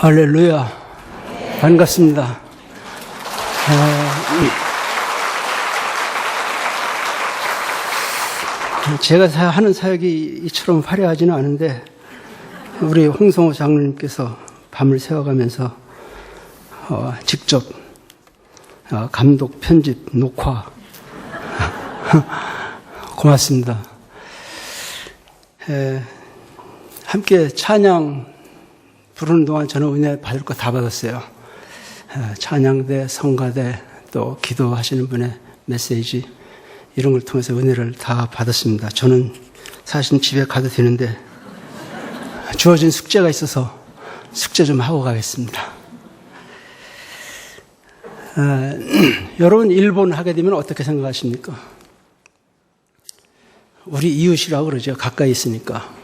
할렐루야. 반갑습니다. 제가 하는 사역이 이처럼 화려하지는 않은데 우리 홍성호 장로님께서 밤을 새워가면서 직접 감독, 편집, 녹화 고맙습니다. 함께 찬양 부르는 동안 저는 은혜 받을 거 다 받았어요. 찬양대, 성가대, 또 기도하시는 분의 메시지 이런 걸 통해서 은혜를 다 받았습니다. 저는 사실 집에 가도 되는데 주어진 숙제가 있어서 숙제 좀 하고 가겠습니다. 여러분 일본 하게 되면 어떻게 생각하십니까? 우리 이웃이라고 그러죠. 가까이 있으니까.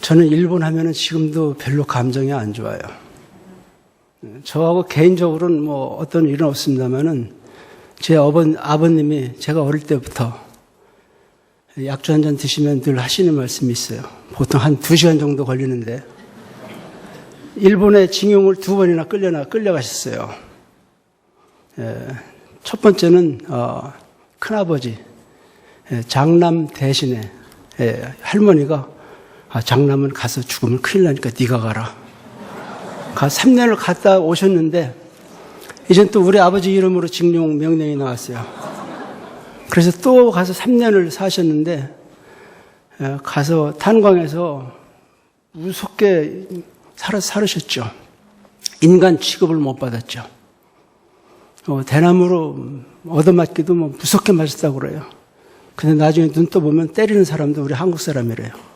저는 일본 하면은 지금도 별로 감정이 안 좋아요. 저하고 개인적으로는 뭐 어떤 일은 없습니다만은 제 아버님이 제가 어릴 때부터 약주 한 잔 드시면 늘 하시는 말씀이 있어요. 보통 한 2시간 정도 걸리는데 일본에 징용을 2번이나 끌려가셨어요. 첫 번째는 큰아버지 장남 대신에 할머니가 장남은 가서 죽으면 큰일 나니까 네가 가라. 3년을 갔다 오셨는데 이젠 또 우리 아버지 이름으로 징용 명령이 나왔어요. 그래서 또 가서 3년을 사셨는데 가서 탄광에서 무섭게 살으셨죠. 인간 취급을 못 받았죠. 대나무로 얻어맞기도 무섭게 맞았다고 그래요. 근데 나중에 눈 떠보면 때리는 사람도 우리 한국 사람이래요.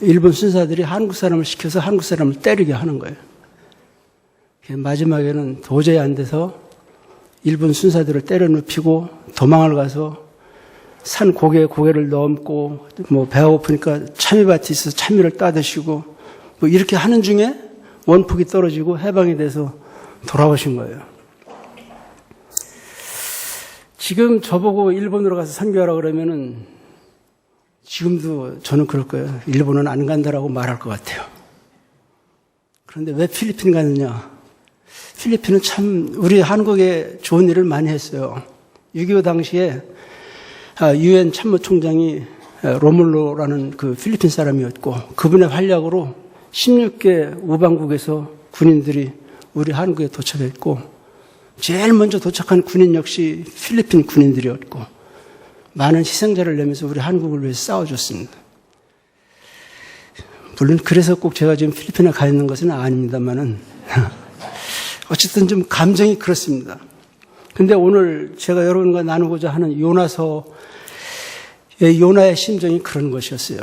일본 순사들이 한국 사람을 시켜서 한국 사람을 때리게 하는 거예요. 마지막에는 도저히 안 돼서 일본 순사들을 때려 눕히고 도망을 가서 산 고개에 고개를 넘고 배가 고프니까 참외밭이 있어서 참외를 따드시고 이렇게 하는 중에 원폭이 떨어지고 해방이 돼서 돌아오신 거예요. 지금 저보고 일본으로 가서 선교하라 그러면은 지금도 저는 그럴 거예요. 일본은 안 간다라고 말할 것 같아요. 그런데 왜 필리핀 가느냐? 필리핀은 참 우리 한국에 좋은 일을 많이 했어요. 6.25 당시에 유엔 참모총장이 로물로라는 그 필리핀 사람이었고 그분의 활약으로 16개 우방국에서 군인들이 우리 한국에 도착했고 제일 먼저 도착한 군인 역시 필리핀 군인들이었고 많은 희생자를 내면서 우리 한국을 위해서 싸워줬습니다. 물론 그래서 꼭 제가 지금 필리핀에 가 있는 것은 아닙니다만은 어쨌든 좀 감정이 그렇습니다. 근데 오늘 제가 여러분과 나누고자 하는 요나서의 요나의 심정이 그런 것이었어요.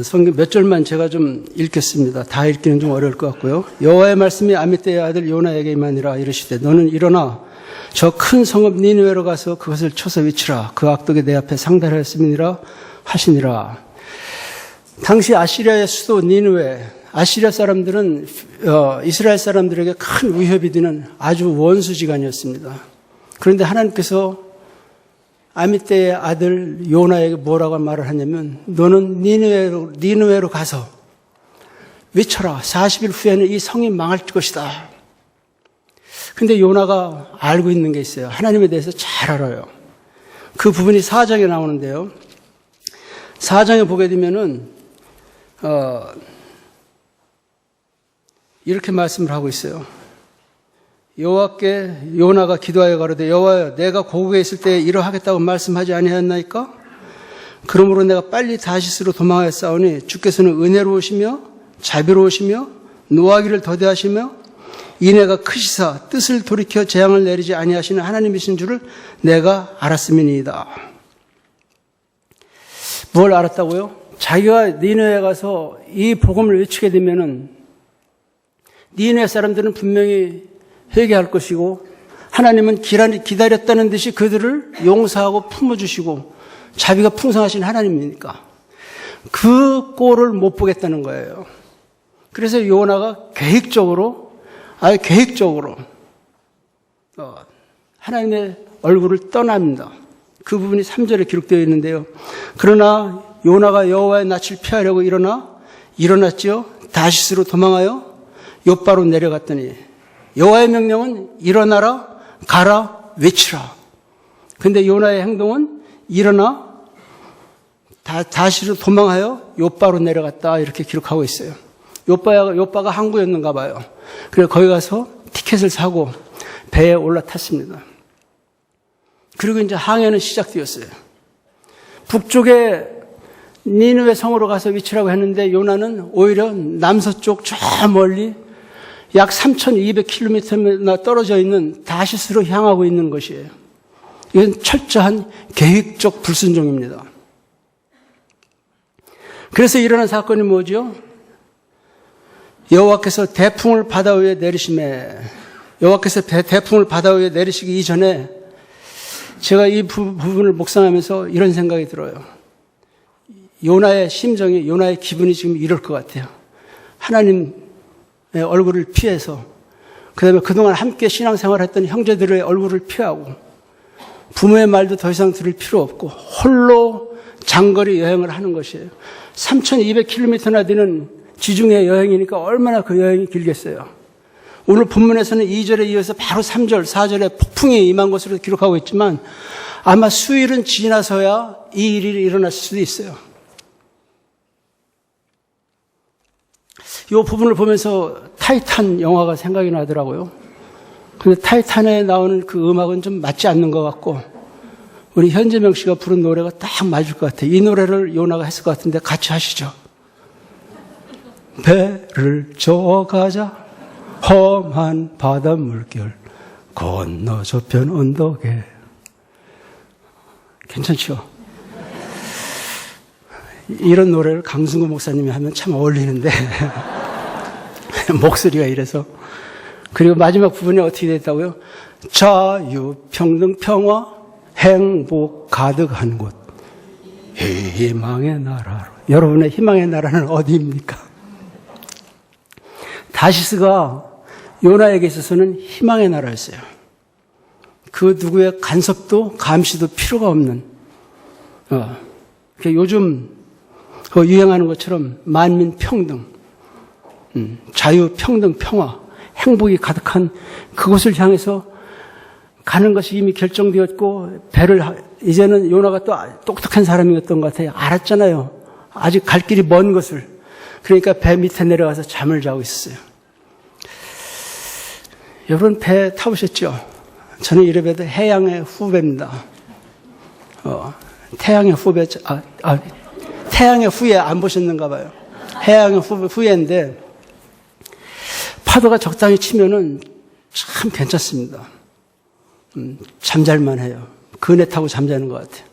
성경 몇 절만 제가 좀 읽겠습니다. 다 읽기는 좀 어려울 것 같고요. 여호와의 말씀이 아미떼의 아들 요나에게 임하니라. 이르시되 너는 일어나 저 큰 성읍 니느웨로 가서 그것을 쳐서 위치라. 그 악독이 내 앞에 상달하였음이니라 하시니라. 당시 아시리아의 수도 니느웨, 아시리아 사람들은 이스라엘 사람들에게 큰 위협이 되는 아주 원수지간이었습니다. 그런데 하나님께서 아미떼의 아들 요나에게 뭐라고 말을 하냐면 너는 니느웨로 가서 위쳐라. 40일 후에는 이 성이 망할 것이다. 근데 요나가 알고 있는 게 있어요. 하나님에 대해서 잘 알아요. 그 부분이 4장에 나오는데요. 4장에 보게 되면은 이렇게 말씀을 하고 있어요. 여호와께 요나가 기도하여 가로되 여호와여 내가 고국에 있을 때 이러하겠다고 말씀하지 아니하였나이까? 그러므로 내가 빨리 다시스로 도망하였사오니 주께서는 은혜로우시며 자비로우시며 노하기를 더디하시며 이내가 크시사 뜻을 돌이켜 재앙을 내리지 아니하시는 하나님이신 줄을 내가 알았음이니이다. 뭘 알았다고요? 자기가 니느웨에 가서 이 복음을 외치게 되면은 니느웨 사람들은 분명히 회개할 것이고 하나님은 기다렸다는 듯이 그들을 용서하고 품어주시고 자비가 풍성하신 하나님이니까 그 꼴을 못 보겠다는 거예요. 그래서 요나가 계획적으로 하나님의 얼굴을 떠납니다. 그 부분이 3절에 기록되어 있는데요. 그러나 요나가 여호와의 낯을 피하려고 일어났지요. 다시스로 도망하여 요바로 내려갔더니 여호와의 명령은 일어나라, 가라, 외치라. 근데 요나의 행동은 일어나 다시스로 도망하여 요바로 내려갔다 이렇게 기록하고 있어요. 요바가 항구였는가 봐요. 그래서 거기 가서 티켓을 사고 배에 올라탔습니다. 그리고 이제 항해는 시작되었어요. 북쪽에 니느웨 성으로 가서 위치라고 했는데 요나는 오히려 남서쪽 저 멀리 약 3,200km나 떨어져 있는 다시스로 향하고 있는 것이에요. 이건 철저한 계획적 불순종입니다. 그래서 일어난 사건이 뭐죠? 여호와께서 대풍을 바다 위에 내리심에, 여호와께서 대풍을 바다 위에 내리시기 이전에 제가 이 부분을 묵상하면서 이런 생각이 들어요. 요나의 심정이, 요나의 기분이 지금 이럴 것 같아요. 하나님의 얼굴을 피해서, 그 다음에 그동안 함께 신앙생활 했던 형제들의 얼굴을 피하고, 부모의 말도 더 이상 들을 필요 없고, 홀로 장거리 여행을 하는 것이에요. 3,200km나 되는 지중해 여행이니까 얼마나 그 여행이 길겠어요. 오늘 본문에서는 2절에 이어서 바로 3절, 4절에 폭풍이 임한 것으로 기록하고 있지만 아마 수일은 지나서야 이 일이 일어날 수도 있어요. 이 부분을 보면서 타이탄 영화가 생각이 나더라고요. 근데 타이탄에 나오는 그 음악은 좀 맞지 않는 것 같고 우리 현재명 씨가 부른 노래가 딱 맞을 것 같아요. 이 노래를 요나가 했을 것 같은데 같이 하시죠. 배를 저어가자 험한 바다 물결 건너 저편 언덕에. 괜찮죠? 이런 노래를 강승구 목사님이 하면 참 어울리는데 목소리가 이래서. 그리고 마지막 부분이 어떻게 됐다고요? 자유, 평등, 평화, 행복 가득한 곳 희망의 나라로. 여러분의 희망의 나라는 어디입니까? 다시스가 요나에게 있어서는 희망의 나라였어요. 그 누구의 간섭도 감시도 필요가 없는, 요즘 유행하는 것처럼 만민 평등, 자유, 평등, 평화, 행복이 가득한 그곳을 향해서 가는 것이 이미 결정되었고, 이제는 요나가 또 똑똑한 사람이었던 것 같아요. 알았잖아요. 아직 갈 길이 먼 것을. 그러니까 배 밑에 내려가서 잠을 자고 있었어요. 여러분 배 타보셨죠? 저는 이래봬도 해양의 후배입니다. 태양의 후배, 태양의 후예 안 보셨는가 봐요. 해양의 후예인데, 파도가 적당히 치면은 참 괜찮습니다. 잠잘만 해요. 그네 타고 잠자는 것 같아요.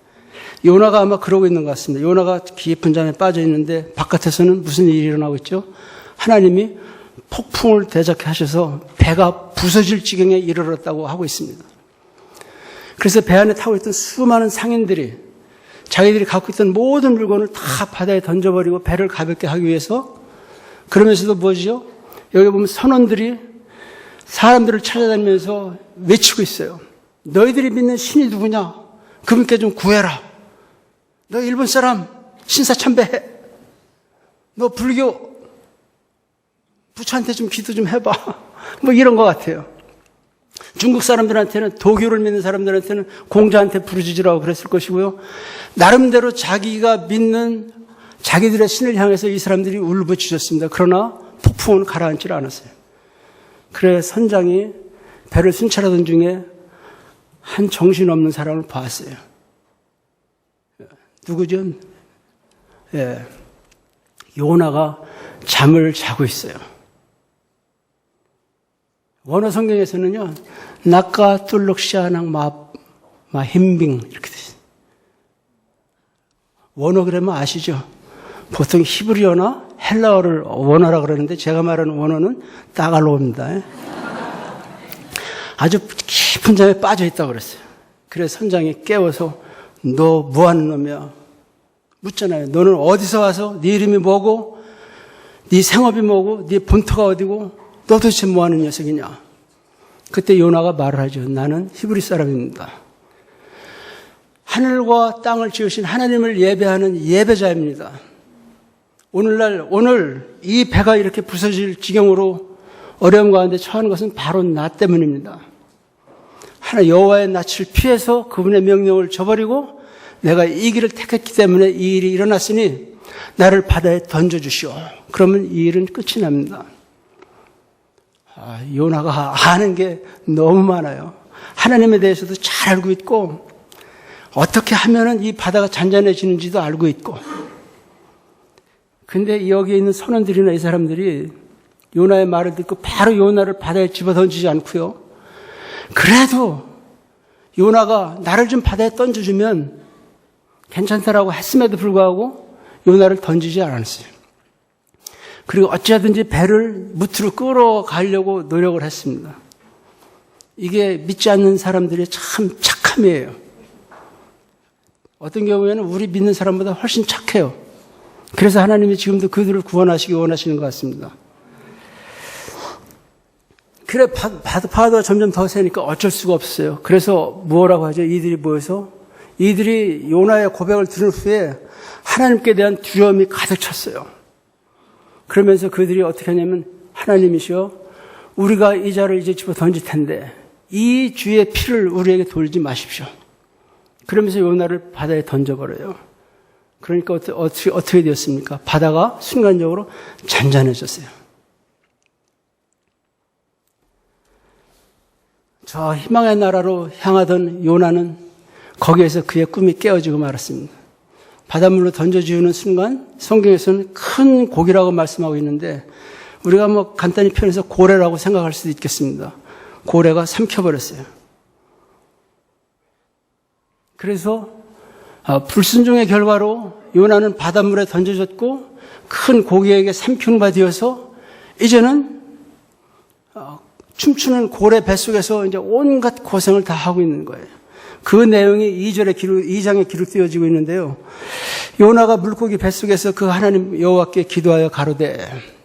요나가 아마 그러고 있는 것 같습니다. 요나가 깊은 잠에 빠져 있는데, 바깥에서는 무슨 일이 일어나고 있죠? 하나님이 폭풍을 대적해 하셔서 배가 부서질 지경에 이르렀다고 하고 있습니다. 그래서 배 안에 타고 있던 수많은 상인들이 자기들이 갖고 있던 모든 물건을 다 바다에 던져버리고 배를 가볍게 하기 위해서, 그러면서도 뭐죠? 여기 보면 선원들이 사람들을 찾아다니면서 외치고 있어요. 너희들이 믿는 신이 누구냐? 그분께 좀 구해라. 너 일본 사람 신사참배해. 너 불교 부처한테 좀 기도 좀 해봐. 뭐 이런 것 같아요. 중국 사람들한테는, 도교를 믿는 사람들한테는 공자한테 부르짖으라고 그랬을 것이고요. 나름대로 자기가 믿는 자기들의 신을 향해서 이 사람들이 울부짖었습니다. 그러나 폭풍은 가라앉지 않았어요. 그래 선장이 배를 순찰하던 중에 한 정신없는 사람을 봤어요. 누구죠? 요나가 잠을 자고 있어요. 원어 성경에서는요, 낙가 뚫룩시아낭 마 힘빙 이렇게 돼 있어요. 원어 그러면 아시죠? 보통 히브리어나 헬라어를 원어라 그러는데 제가 말하는 원어는 따갈로입니다. 아주 깊은 잠에 빠져 있다고 그랬어요. 그래서 선장이 깨워서 너 뭐하는 놈이야? 묻잖아요. 너는 어디서 와서? 네 이름이 뭐고? 네 생업이 뭐고? 네 본토가 어디고? 너 도대체 뭐하는 녀석이냐? 그때 요나가 말을 하죠. 나는 히브리 사람입니다. 하늘과 땅을 지으신 하나님을 예배하는 예배자입니다. 오늘 이 배가 이렇게 부서질 지경으로 어려움 가운데 처하는 것은 바로 나 때문입니다. 하나 여호와의 낯을 피해서 그분의 명령을 저버리고 내가 이 길을 택했기 때문에 이 일이 일어났으니 나를 바다에 던져주시오. 그러면 이 일은 끝이 납니다. 요나가 아는 게 너무 많아요. 하나님에 대해서도 잘 알고 있고 어떻게 하면은 이 바다가 잔잔해지는지도 알고 있고. 근데 여기에 있는 선원들이나 이 사람들이 요나의 말을 듣고 바로 요나를 바다에 집어 던지지 않고요. 그래도 요나가 나를 좀 바다에 던져주면 괜찮다라고 했음에도 불구하고 요나를 던지지 않았어요. 그리고 어찌하든지 배를 무트로 끌어가려고 노력을 했습니다. 이게 믿지 않는 사람들의 참 착함이에요. 어떤 경우에는 우리 믿는 사람보다 훨씬 착해요. 그래서 하나님이 지금도 그들을 구원하시기 원하시는 것 같습니다. 그래, 파도가 점점 더 세니까 어쩔 수가 없어요. 그래서 뭐라고 하죠? 이들이 모여서 이들이 요나의 고백을 들은 후에 하나님께 대한 두려움이 가득 찼어요. 그러면서 그들이 어떻게 하냐면 하나님이시여 우리가 이 자를 이제 집어 던질 텐데 이 주의 피를 우리에게 돌지 마십시오. 그러면서 요나를 바다에 던져버려요. 그러니까 어떻게 되었습니까? 바다가 순간적으로 잔잔해졌어요. 저 희망의 나라로 향하던 요나는 거기에서 그의 꿈이 깨어지고 말았습니다. 바닷물로 던져지우는 순간 성경에서는 큰 고기라고 말씀하고 있는데 우리가 간단히 표현해서 고래라고 생각할 수도 있겠습니다. 고래가 삼켜버렸어요. 그래서 불순종의 결과로 요나는 바닷물에 던져졌고 큰 고기에게 삼키는 바 되어서 이제는 춤추는 고래 뱃속에서 이제 온갖 고생을 다 하고 있는 거예요. 그 내용이 2장에 기록되어지고 있는데요. 요나가 물고기 뱃속에서 그 하나님 여호와께 기도하여 가로되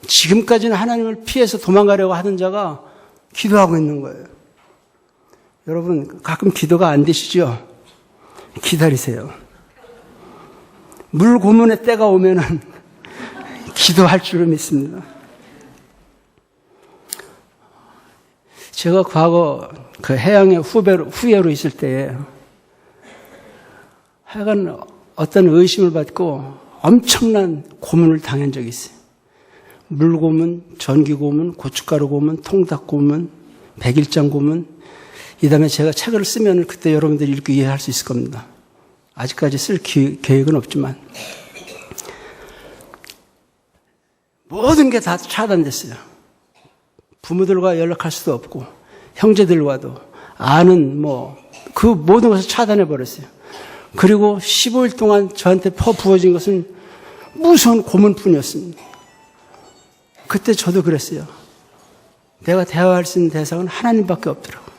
지금까지는 하나님을 피해서 도망가려고 하던 자가 기도하고 있는 거예요. 여러분 가끔 기도가 안 되시죠? 기다리세요. 물 고문의 때가 오면은 기도할 줄을 믿습니다. 제가 과거 그 해양의 후예로 있을 때에 하여간 어떤 의심을 받고 엄청난 고문을 당한 적이 있어요. 물고문, 전기고문, 고춧가루 고문, 통닭 고문, 백일장 고문. 이 다음에 제가 책을 쓰면 그때 여러분들이 읽고 이해할 수 있을 겁니다. 아직까지 쓸 계획은 없지만 모든 게 다 차단됐어요. 부모들과 연락할 수도 없고 형제들과도 아는 그 모든 것을 차단해 버렸어요. 그리고 15일 동안 저한테 퍼부어진 것은 무서운 고문뿐이었습니다. 그때 저도 그랬어요. 내가 대화할 수 있는 대상은 하나님밖에 없더라고요.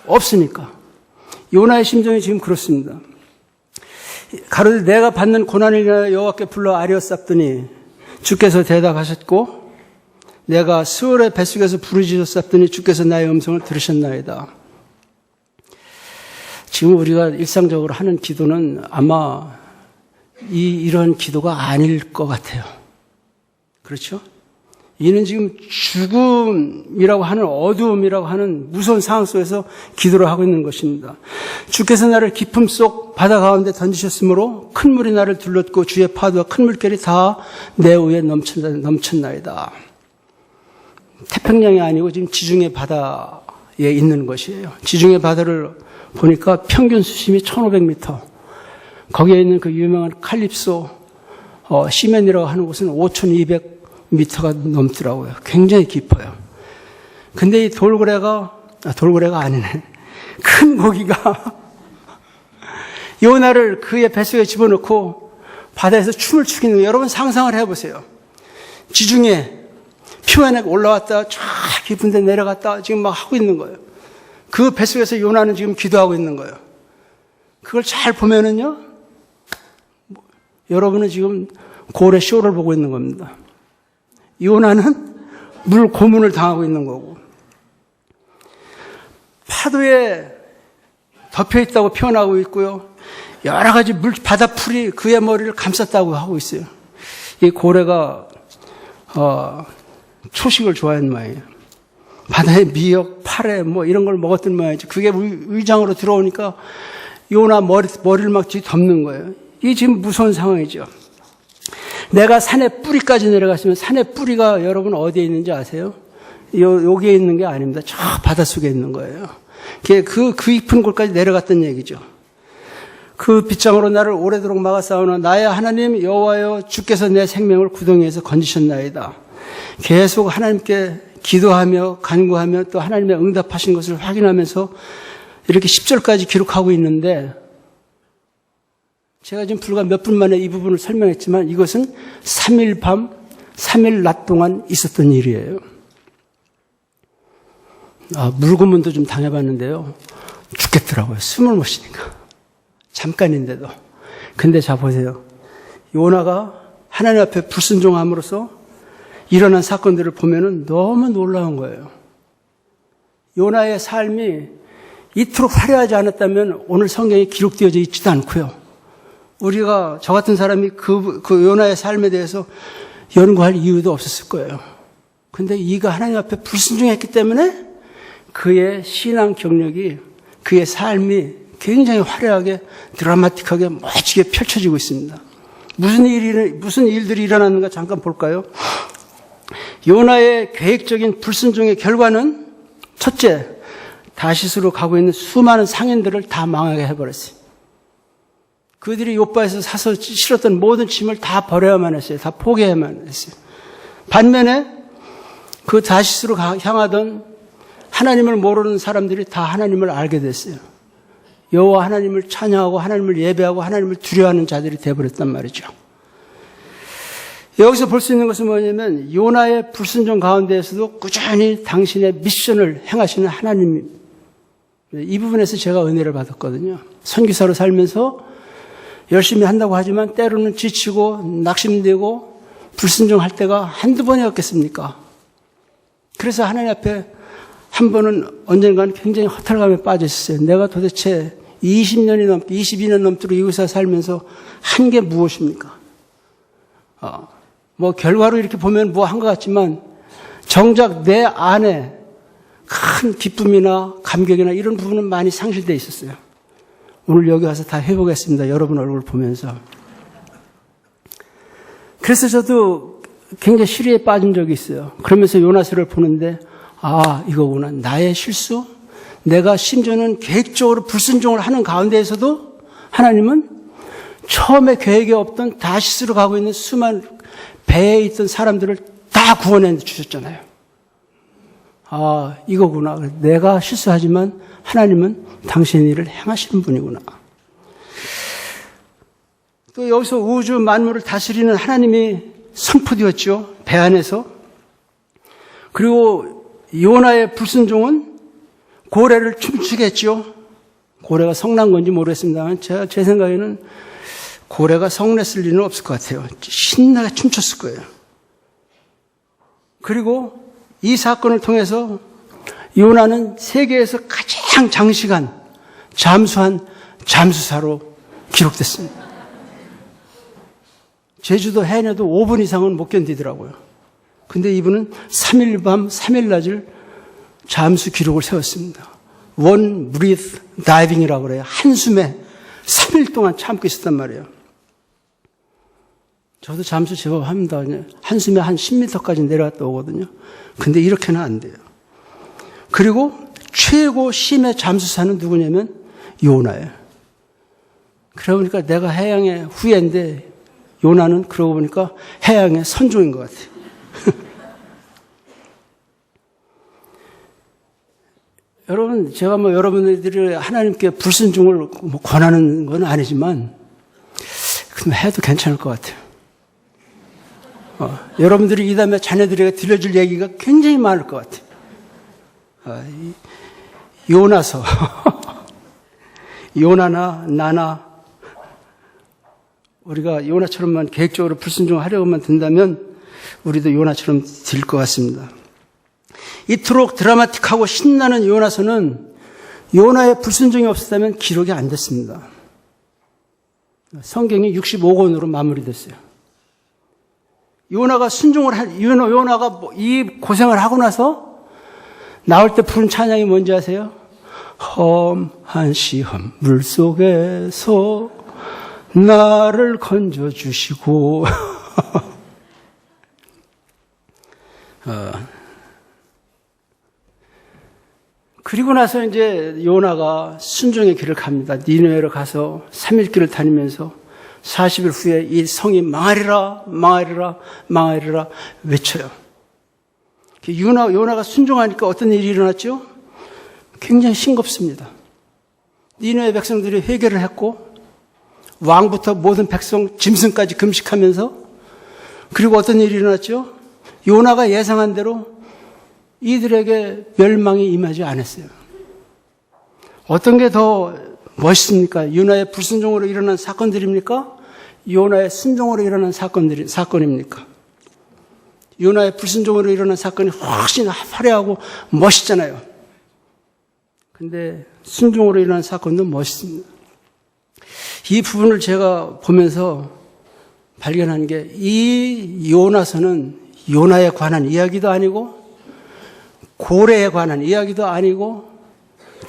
없으니까. 요나의 심정이 지금 그렇습니다. 가로되 내가 받는 고난을 인하여 여호와께 불러 아뢰었사더니 주께서 대답하셨고 내가 스월의 뱃속에서 부르짖었사더니 주께서 나의 음성을 들으셨나이다. 지금 우리가 일상적으로 하는 기도는 아마 이런 기도가 아닐 것 같아요. 그렇죠? 이는 지금 죽음이라고 하는 어두움이라고 하는 무서운 상황 속에서 기도를 하고 있는 것입니다. 주께서 나를 깊음 속 바다 가운데 던지셨으므로 큰 물이 나를 둘렀고 주의 파도와 큰 물결이 다 내 위에 넘쳤나이다. 태평양이 아니고 지금 지중해 바다에 있는 것이에요. 지중해 바다를 보니까 평균 수심이 1500m. 거기에 있는 그 유명한 칼립소 시멘이라고 하는 곳은 5200m가 넘더라고요. 굉장히 깊어요. 근데 이 돌고래가 아니네. 큰 고기가 요나를 그의 뱃속에 집어넣고 바다에서 춤을 추기는 거예요. 여러분 상상을 해보세요. 지중해 표면에 올라왔다 쫙 깊은 데 내려갔다 지금 막 하고 있는 거예요. 그 뱃속에서 요나는 지금 기도하고 있는 거예요. 그걸 잘 보면은요, 여러분은 지금 고래 쇼를 보고 있는 겁니다. 요나는 물 고문을 당하고 있는 거고, 파도에 덮여 있다고 표현하고 있고요. 여러 가지 바다풀이 그의 머리를 감쌌다고 하고 있어요. 이 고래가 초식을 좋아하는 모양이에요. 바다에 미역, 파래 뭐 이런 걸 먹었던 모양이지. 그게 위장으로 들어오니까 요나 머리를 막 뒤덮는 거예요. 이게 지금 무서운 상황이죠. 내가 산의 뿌리까지 내려갔으면 산의 뿌리가 여러분 어디에 있는지 아세요? 여기에 있는 게 아닙니다. 저 바닷속에 있는 거예요. 그 깊은 곳까지 내려갔던 얘기죠. 그 빗장으로 나를 오래도록 막아 싸우나 나의 하나님 여호와여 주께서 내 생명을 구덩이에서 건지셨나이다. 계속 하나님께 기도하며 간구하며 또 하나님의 응답하신 것을 확인하면서 이렇게 10절까지 기록하고 있는데 제가 지금 불과 몇 분 만에 이 부분을 설명했지만 이것은 3일 밤 3일 낮 동안 있었던 일이에요. 물고문도 좀 당해봤는데요. 죽겠더라고요. 숨을 못 쉬니까. 잠깐인데도. 근데 자 보세요. 요나가 하나님 앞에 불순종함으로써 일어난 사건들을 보면은 너무 놀라운 거예요. 요나의 삶이 이토록 화려하지 않았다면 오늘 성경에 기록되어져 있지도 않고요. 우리가 저 같은 사람이 그 요나의 삶에 대해서 연구할 이유도 없었을 거예요. 근데 이가 하나님 앞에 불순종했기 때문에 그의 신앙 경력이, 그의 삶이 굉장히 화려하게 드라마틱하게 멋지게 펼쳐지고 있습니다. 무슨 일들이 일어났는가 잠깐 볼까요? 요나의 계획적인 불순종의 결과는 첫째, 다시스로 가고 있는 수많은 상인들을 다 망하게 해버렸어요. 그들이 요바에서 사서 실었던 모든 짐을 다 버려야만 했어요. 다 포기해야만 했어요. 반면에 그 다시스로 향하던 하나님을 모르는 사람들이 다 하나님을 알게 됐어요. 여호와 하나님을 찬양하고 하나님을 예배하고 하나님을 두려워하는 자들이 되어버렸단 말이죠. 여기서 볼 수 있는 것은 뭐냐면 요나의 불순종 가운데에서도 꾸준히 당신의 미션을 행하시는 하나님, 이 부분에서 제가 은혜를 받았거든요. 선교사로 살면서 열심히 한다고 하지만 때로는 지치고 낙심되고 불순종할 때가 한두 번이었겠습니까? 그래서 하나님 앞에 한 번은 언젠가는 굉장히 허탈감에 빠져 있었어요. 내가 도대체 22년 넘도록 이곳에 살면서 한 게 무엇입니까? 결과로 이렇게 보면 뭐 한 것 같지만 정작 내 안에 큰 기쁨이나 감격이나 이런 부분은 많이 상실되어 있었어요. 오늘 여기 와서 다 해보겠습니다. 여러분 얼굴 보면서. 그래서 저도 굉장히 시리에 빠진 적이 있어요. 그러면서 요나서를 보는데 이거구나. 나의 실수? 내가 심지어는 계획적으로 불순종을 하는 가운데에서도 하나님은 처음에 계획에 없던 다시스로 가고 있는 수많은 배에 있던 사람들을 다 구원해 주셨잖아요. 이거구나. 내가 실수하지만 하나님은 당신의 일을 행하시는 분이구나. 또 여기서 우주 만물을 다스리는 하나님이 선포되었죠. 배 안에서. 그리고 요나의 불순종은 고래를 춤추게 했죠. 고래가 성난 건지 모르겠습니다만 제 생각에는 고래가 성냈을 리는 없을 것 같아요. 신나게 춤췄을 거예요. 그리고 이 사건을 통해서 요나는 세계에서 가장 장시간 잠수한 잠수사로 기록됐습니다. 제주도 해녀도 5분 이상은 못 견디더라고요. 근데 이분은 3일 밤 3일 낮을 잠수 기록을 세웠습니다. One breath diving이라고 그래요. 한숨에 3일 동안 참고 있었단 말이에요. 저도 잠수 제법 합니다. 한숨에 한 10m까지 내려갔다 오거든요. 근데 이렇게는 안 돼요. 그리고 최고 심의 잠수사는 누구냐면 요나예요. 그러고 보니까 내가 해양의 후예인데 요나는 그러고 보니까 해양의 선종인 것 같아요. 여러분, 제가 여러분들이 하나님께 불순종을 권하는 건 아니지만, 그럼 해도 괜찮을 것 같아요. 여러분들이 이 다음에 자녀들에게 들려줄 얘기가 굉장히 많을 것 같아요. 요나서, 요나나 나나, 우리가 요나처럼만 계획적으로 불순종하려고만 든다면, 우리도 요나처럼 될 것 같습니다. 이토록 드라마틱하고 신나는 요나서는 요나의 불순종이 없었다면 기록이 안 됐습니다. 성경이 65권으로 마무리됐어요. 요나가 요나가 이 고생을 하고 나서 나올 때 부른 찬양이 뭔지 아세요? 험한 시험 물속에서 나를 건져주시고 그리고 나서 이제 요나가 순종의 길을 갑니다. 니느웨로 가서 3일 길을 다니면서 40일 후에 이 성이 망하리라 망하리라 망하리라 외쳐요. 요나가 순종하니까 어떤 일이 일어났죠? 굉장히 싱겁습니다. 니느웨 백성들이 회개를 했고 왕부터 모든 백성 짐승까지 금식하면서 그리고 어떤 일이 일어났죠? 요나가 예상한 대로 이들에게 멸망이 임하지 않았어요. 어떤 게 더 멋있습니까? 요나의 불순종으로 일어난 사건들입니까? 요나의 순종으로 일어난 사건입니까? 요나의 불순종으로 일어난 사건이 훨씬 화려하고 멋있잖아요. 근데 순종으로 일어난 사건도 멋있습니다. 이 부분을 제가 보면서 발견한 게 이 요나서는 요나에 관한 이야기도 아니고 고래에 관한 이야기도 아니고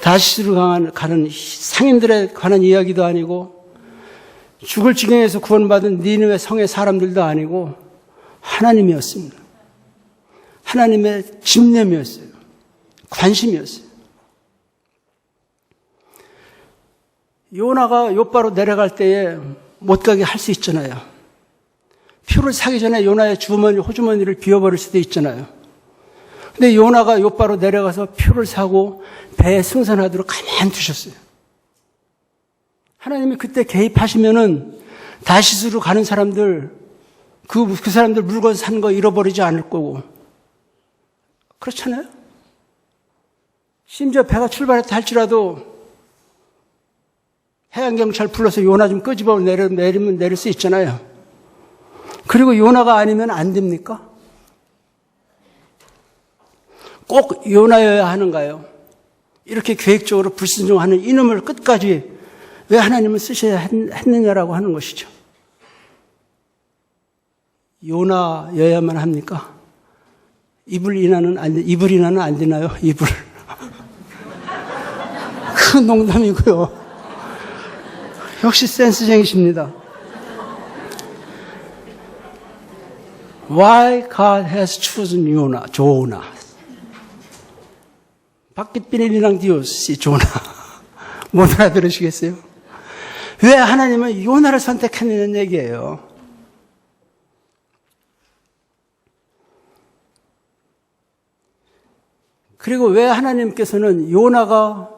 다시스로 가는 상인들에 관한 이야기도 아니고 죽을 지경에서 구원받은 니느웨 성의 사람들도 아니고 하나님이었습니다. 하나님의 집념이었어요. 관심이었어요. 요나가 욥바로 내려갈 때에 못 가게 할 수 있잖아요. 표를 사기 전에 요나의 호주머니를 비워버릴 수도 있잖아요. 근데 요나가 욥바로 내려가서 표를 사고 배에 승선하도록 가만히 두셨어요. 하나님이 그때 개입하시면은 다시스로 가는 사람들, 그 사람들 물건 산 거 잃어버리지 않을 거고. 그렇잖아요? 심지어 배가 출발했다 할지라도 해양경찰 불러서 요나 좀 끄집어 내리면 내릴 수 있잖아요. 그리고 요나가 아니면 안 됩니까? 꼭 요나여야 하는가요? 이렇게 계획적으로 불순종하는 이놈을 끝까지 왜 하나님은 쓰셔야 했느냐라고 하는 것이죠. 요나여야만 합니까? 이불 인하는 안 되나요? 이불. 큰 농담이고요. 역시 센스쟁이십니다. Why God has chosen Jonah? Bakit pinili ng Diyos si Jonah? 못 알아들으시겠어요? 왜 하나님은 요나를 선택했느냐는 얘기예요. 그리고 왜 하나님께서는 요나가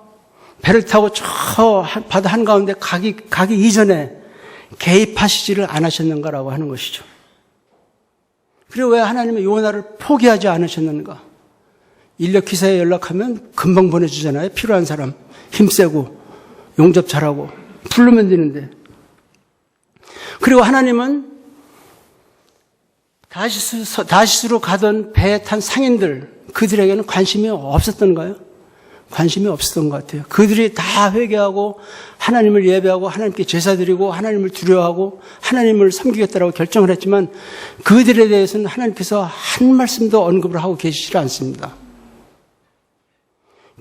배를 타고 저 바다 한가운데 가기 이전에 개입하시지를 않으셨는가라고 하는 것이죠. 그리고 왜 하나님은 요나를 포기하지 않으셨는가? 인력 기사에 연락하면 금방 보내주잖아요. 필요한 사람, 힘세고 용접 잘하고 부르면 되는데. 그리고 하나님은 다시스로 가던 배에 탄 상인들, 그들에게는 관심이 없었던가요? 관심이 없었던 것 같아요. 그들이 다 회개하고 하나님을 예배하고 하나님께 제사 드리고 하나님을 두려워하고 하나님을 섬기겠다라고 결정을 했지만 그들에 대해서는 하나님께서 한 말씀도 언급을 하고 계시지 않습니다.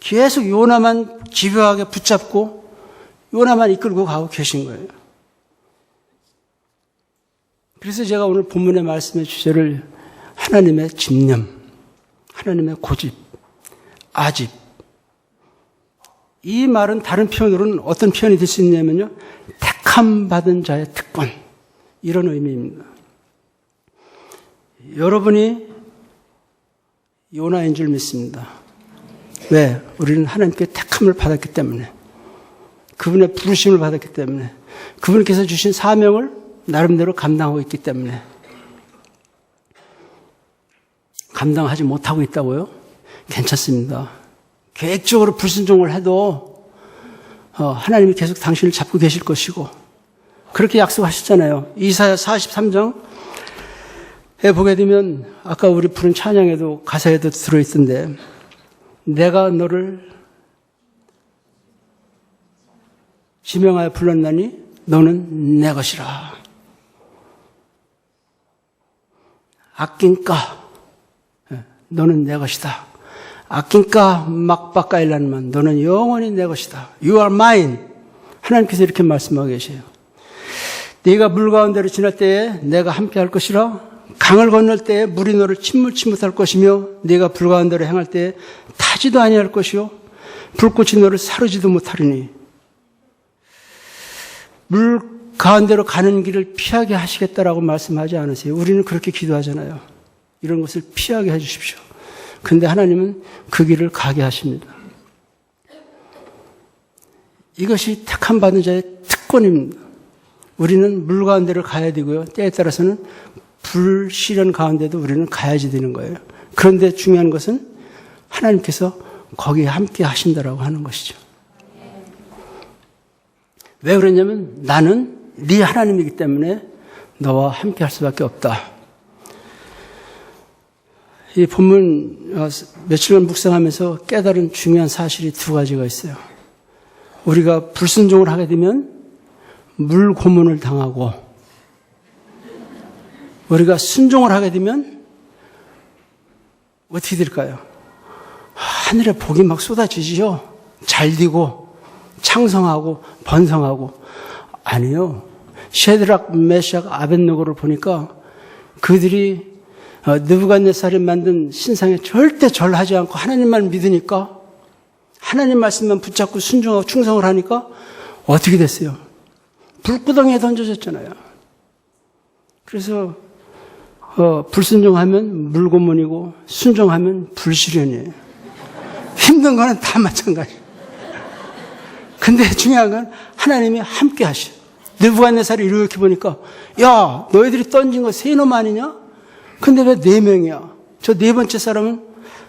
계속 요나만 집요하게 붙잡고 요나만 이끌고 가고 계신 거예요. 그래서 제가 오늘 본문의 말씀의 주제를 하나님의 집념, 하나님의 고집, 아집, 이 말은 다른 표현으로는 어떤 표현이 될 수 있냐면요. 택함 받은 자의 특권. 이런 의미입니다. 여러분이 요나인 줄 믿습니다. 왜? 우리는 하나님께 택함을 받았기 때문에. 그분의 부르심을 받았기 때문에. 그분께서 주신 사명을 나름대로 감당하고 있기 때문에. 감당하지 못하고 있다고요? 괜찮습니다. 계획적으로 불순종을 해도 하나님이 계속 당신을 잡고 계실 것이고 그렇게 약속하셨잖아요. 이사야 43장에 보게 되면 아까 우리 부른 찬양에도 가사에도 들어있던데 내가 너를 지명하여 불렀나니 너는 내 것이라. 아낀까? 너는 내 것이다. 아낀까 막바까일란만 너는 영원히 내 것이다. You are mine. 하나님께서 이렇게 말씀하고 계세요. 네가 물 가운데로 지날 때에 내가 함께 할 것이라. 강을 건널 때에 물이 너를 침몰치 못할 것이며 네가 불 가운데로 행할 때에 타지도 아니할 것이요 불꽃이 너를 사르지도 못하리니. 물 가운데로 가는 길을 피하게 하시겠다라고 말씀하지 않으세요? 우리는 그렇게 기도하잖아요. 이런 것을 피하게 해주십시오. 근데 하나님은 그 길을 가게 하십니다. 이것이 택함 받은 자의 특권입니다. 우리는 물 가운데를 가야 되고요. 때에 따라서는 불시련 가운데도 우리는 가야지 되는 거예요. 그런데 중요한 것은 하나님께서 거기에 함께 하신다라고 하는 것이죠. 왜 그러냐면 나는 네 하나님이기 때문에 너와 함께 할 수밖에 없다. 이 본문 며칠간 묵상하면서 깨달은 중요한 사실이 두 가지가 있어요. 우리가 불순종을 하게 되면 물 고문을 당하고 우리가 순종을 하게 되면 어떻게 될까요? 하늘에 복이 막 쏟아지지요. 잘 되고 창성하고 번성하고. 아니요. 셰드락, 메샥, 아벳느고를 보니까 그들이 느부갓네살이 만든 신상에 절대 절하지 않고 하나님만 믿으니까 하나님 말씀만 붙잡고 순종하고 충성을 하니까 어떻게 됐어요? 불구덩이에 던져졌잖아요. 그래서 불순종하면 물고문이고 순종하면 불시련이에요. 힘든 거는 다 마찬가지. 근데 중요한 건 하나님이 함께 하셔. 느부갓네살이 이렇게 보니까 야 너희들이 던진 거 세 놈 아니냐? 근데 왜 4명이야? 저 네 번째 사람은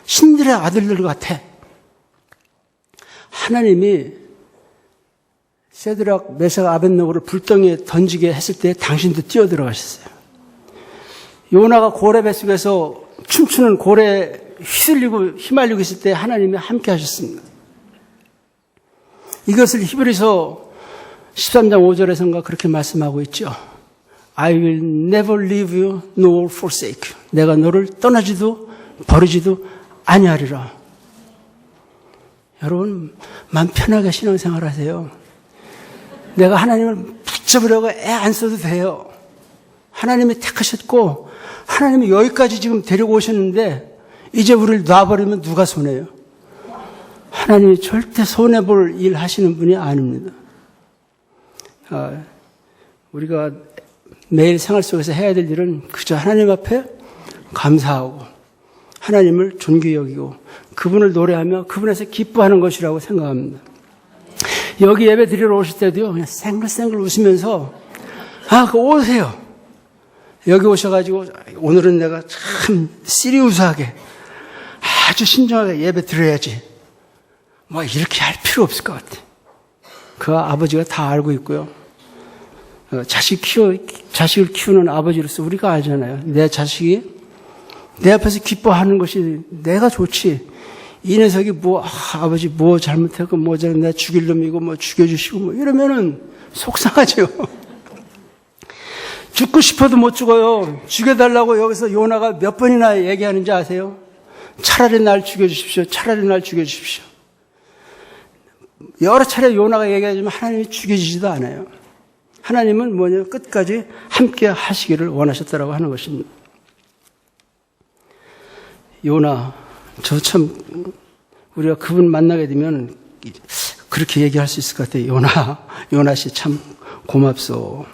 신들의 아들들 같아. 하나님이 세드락, 메삭, 아벳느고를 불덩이에 던지게 했을 때 당신도 뛰어들어가셨어요. 요나가 고래 뱃속에서 춤추는 고래에 휘둘리고 휘말리고 있을 때 하나님이 함께 하셨습니다. 이것을 히브리서 13장 5절에선가 그렇게 말씀하고 있죠. I will never leave you nor forsake you. 내가 너를 떠나지도 버리지도 아니하리라. 여러분 마음 편하게 신앙생활 하세요. 내가 하나님을 붙잡으려고 애 안 써도 돼요. 하나님이 택하셨고 하나님이 여기까지 지금 데리고 오셨는데 이제 우리를 놔버리면 누가 손해요? 하나님이 절대 손해볼 일 하시는 분이 아닙니다. 우리가 매일 생활 속에서 해야 될 일은 그저 하나님 앞에 감사하고 하나님을 존귀 여기고 그분을 노래하며 그분에서 기뻐하는 것이라고 생각합니다. 여기 예배 드리러 오실 때도요, 그냥 생글생글 웃으면서 오세요. 여기 오셔가지고 오늘은 내가 참 시리우스하게 아주 신중하게 예배 드려야지. 뭐 이렇게 할 필요 없을 것 같아. 그 아버지가 다 알고 있고요. 자식을 키우는 아버지로서 우리가 알잖아요. 내 자식이 내 앞에서 기뻐하는 것이 내가 좋지. 이 녀석이 아버지 잘못했고 내가 죽일 놈이고 죽여주시고 이러면은 속상하죠. 죽고 싶어도 못 죽어요. 죽여달라고 여기서 요나가 몇 번이나 얘기하는지 아세요? 차라리 날 죽여주십시오. 차라리 날 죽여주십시오. 여러 차례 요나가 얘기하지만 하나님이 죽여주지도 않아요. 하나님은 끝까지 함께 하시기를 원하셨다라고 하는 것입니다. 요나, 우리가 그분 만나게 되면 그렇게 얘기할 수 있을 것 같아요. 요나 씨 참 고맙소.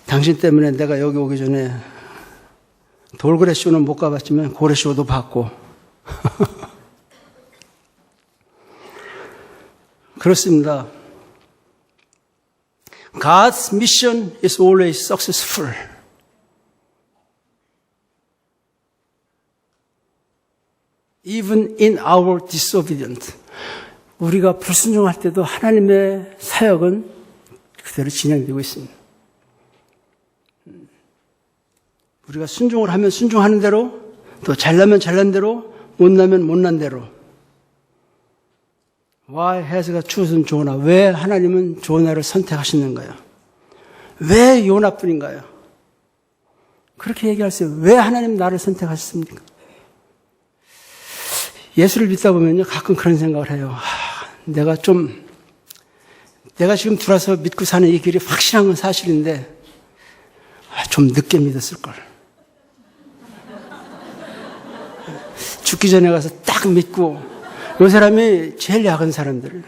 당신 때문에 내가 여기 오기 전에 돌고래 쇼는 못 가봤지만 고래 쇼도 봤고. 그렇습니다. God's mission is always successful. Even in our disobedience. 우리가 불순종할 때도 하나님의 사역은 그대로 진행되고 있습니다. 우리가 순종을 하면 순종하는 대로, 또 잘나면 잘난 대로, 못나면 못난 대로. Why has God chosen Jonah? 왜 하나님은 조나를 선택하셨는가요? 왜 요나뿐인가요? 그렇게 얘기하세요. 왜 하나님 나를 선택하셨습니까? 예수를 믿다 보면요, 가끔 그런 생각을 해요. 내가 지금 들어와서 믿고 사는 이 길이 확실한 건 사실인데, 좀 늦게 믿었을걸. 죽기 전에 가서 딱 믿고, 이 사람이 제일 약한 사람들.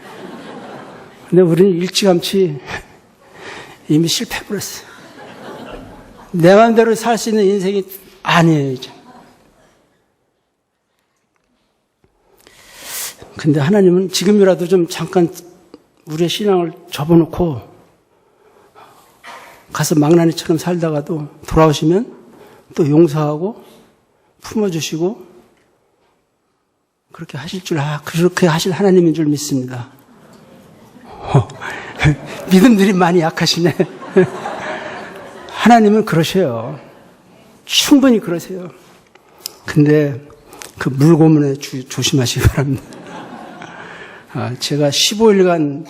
근데 우리는 일찌감치 이미 실패해버렸어요. 내 마음대로 살 수 있는 인생이 아니에요, 이제. 근데 하나님은 지금이라도 좀 잠깐 우리의 신앙을 접어놓고 가서 망나니처럼 살다가도 돌아오시면 또 용서하고 품어주시고 그렇게 하실 하나님인 줄 믿습니다. 믿음들이 많이 약하시네. 하나님은 그러셔요. 충분히 그러세요. 근데 그 물고문에 조심하시기 바랍니다. 제가 15일간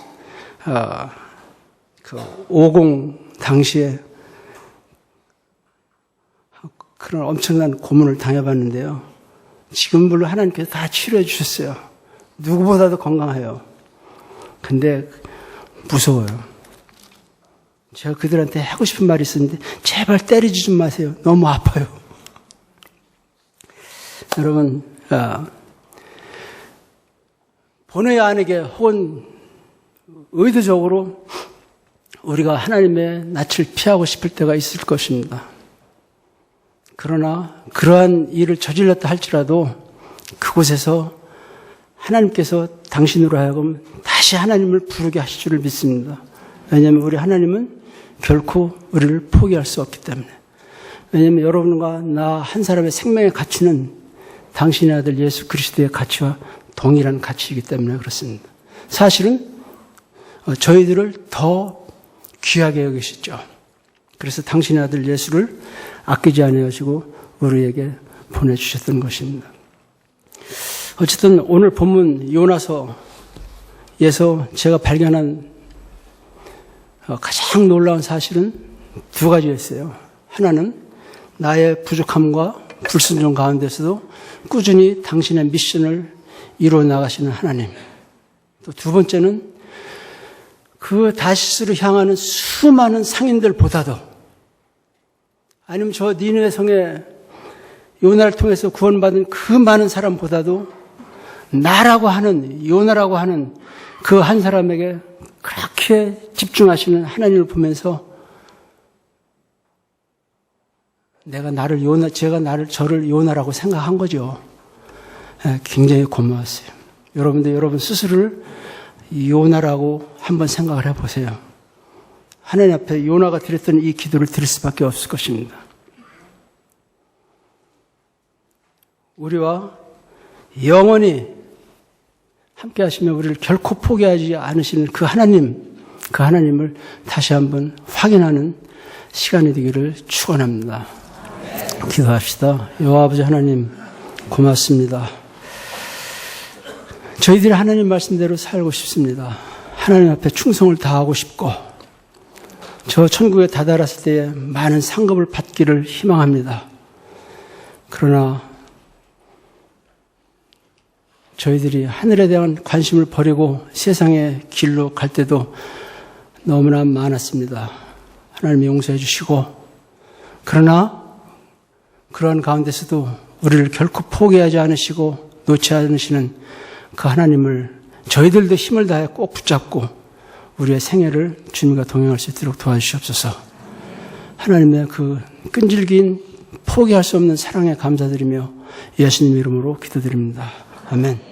그 50 당시에 그런 엄청난 고문을 당해봤는데요. 지금 물론 하나님께서 다 치료해 주셨어요. 누구보다도 건강해요. 근데 무서워요. 제가 그들한테 하고 싶은 말이 있었는데 제발 때리지 좀 마세요. 너무 아파요. 여러분, 본의 아니게 혹은 의도적으로 우리가 하나님의 낯을 피하고 싶을 때가 있을 것입니다. 그러나 그러한 일을 저질렀다 할지라도 그곳에서 하나님께서 당신으로 하여금 다시 하나님을 부르게 하실 줄을 믿습니다. 왜냐하면 우리 하나님은 결코 우리를 포기할 수 없기 때문에. 왜냐하면 여러분과 나 한 사람의 생명의 가치는 당신의 아들 예수 그리스도의 가치와 동일한 가치이기 때문에 그렇습니다. 사실은 저희들을 더 귀하게 여기시죠. 그래서 당신의 아들 예수를 아끼지 않으시고 우리에게 보내주셨던 것입니다. 어쨌든 오늘 본문 요나서에서 제가 발견한 가장 놀라운 사실은 두 가지였어요. 하나는 나의 부족함과 불순종 가운데서도 꾸준히 당신의 미션을 이루어 나가시는 하나님. 또 두 번째는 그 다시스를 향하는 수많은 상인들보다도 아니면 저 니느웨 성에 요나를 통해서 구원받은 그 많은 사람보다도 나라고 하는 요나라고 하는 그 한 사람에게 그렇게 집중하시는 하나님을 보면서 저를 요나라고 생각한 거죠. 굉장히 고마웠어요. 여러분들 여러분 스스로를 요나라고 한번 생각을 해보세요. 하나님 앞에 요나가 드렸던 이 기도를 드릴 수밖에 없을 것입니다. 우리와 영원히 함께 하시며 우리를 결코 포기하지 않으시는 그 하나님을 다시 한번 확인하는 시간이 되기를 축원합니다. 기도합시다. 여호와 아버지 하나님 고맙습니다. 저희들이 하나님 말씀대로 살고 싶습니다. 하나님 앞에 충성을 다하고 싶고 저 천국에 다다랐을 때에 많은 상급을 받기를 희망합니다. 그러나 저희들이 하늘에 대한 관심을 버리고 세상의 길로 갈 때도 너무나 많았습니다. 하나님 용서해 주시고 그러나 그러한 가운데서도 우리를 결코 포기하지 않으시고 놓지 않으시는 그 하나님을 저희들도 힘을 다해 꼭 붙잡고 우리의 생애를 주님과 동행할 수 있도록 도와주시옵소서. 하나님의 그 끈질긴 포기할 수 없는 사랑에 감사드리며 예수님 이름으로 기도드립니다. 아멘.